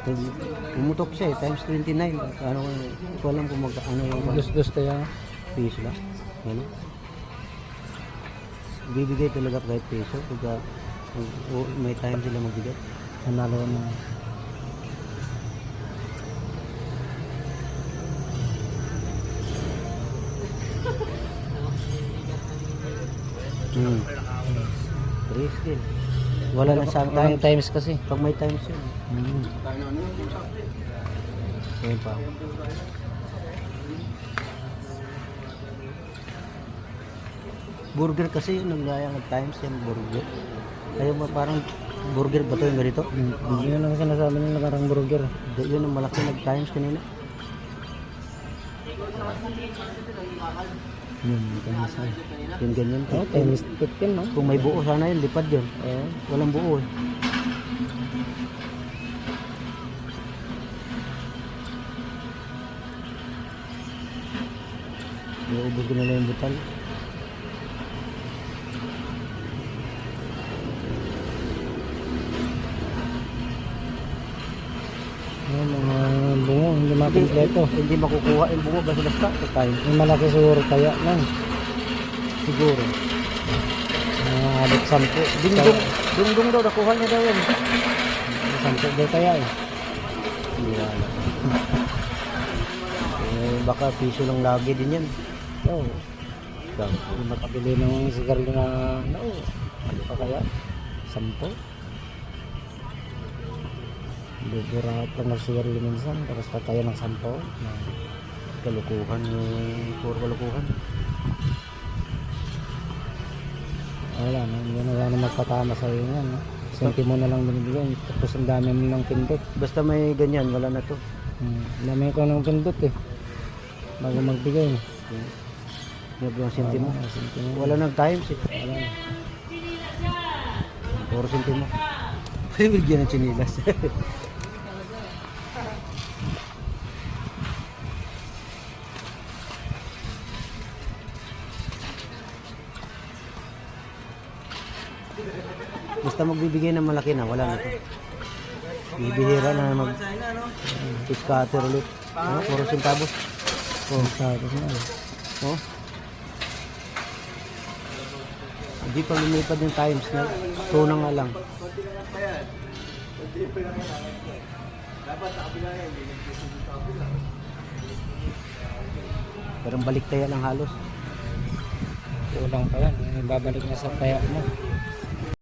Pumutok siya times 29. Ano, ko alam kung ano yung Dus-dus tayo. piso lang. Ano? Bibigay talaga kahit piso. Pagka may time sila magbigay. Nanalo na. Risky. Wala na Walang sometimes. times kasi. Pag may times yun. Ayun pa. Burger kasi yun, naglaya ng times yan, burger. Kaya parang burger ba ito yung ganito? Yun ang sinasabi nila parang burger. Yun ang malaki nag-times kanina. Times na. Yung ganyan. Oh, times 15 no? Kung may buo sana yun, lipad yun. Walang buo eh. Iubos ko na lang yung butal. Yung mga bungo, hindi makompleto. Hindi makukuha yung bungo basta-basta sa time. Yung malaki siguro kaya lang. Siguro. Abot 10. Dungdung daw, nakuha niya daw yan. 10 daw kaya eh. Hindi wala. Baka piso lang lagi din yan. Oo. Hindi makabili ng sigarilyo na ano. Ano pa kaya? 10. Buburahat lang ng sigarilyo minsan. Tapos tayo ng 10. Kalukuhan yung puro kalukuhan. Wala na. Hindi na magpatama sa iyo yan. No? Sentimo na lang binibigay. Tapos ang dami mo ng pindot. Basta may ganyan, wala na to. Dami ko ng pindot eh. Bago magbigay. Yung sentimo. Sentimo. Wala nang times eh. Wala. Puro sentimo. Bigyan ng chinilas. Basta magbibigay ng malaki na, wala na to. Bibihira na mag scatter ulit. Puro centavos. Tapos na eh. Oh. Hindi pa lumipad yung times na. So na nga lang. Parang balik tayo lang halos. Kulang pa yan. Babalik na sa kaya mo.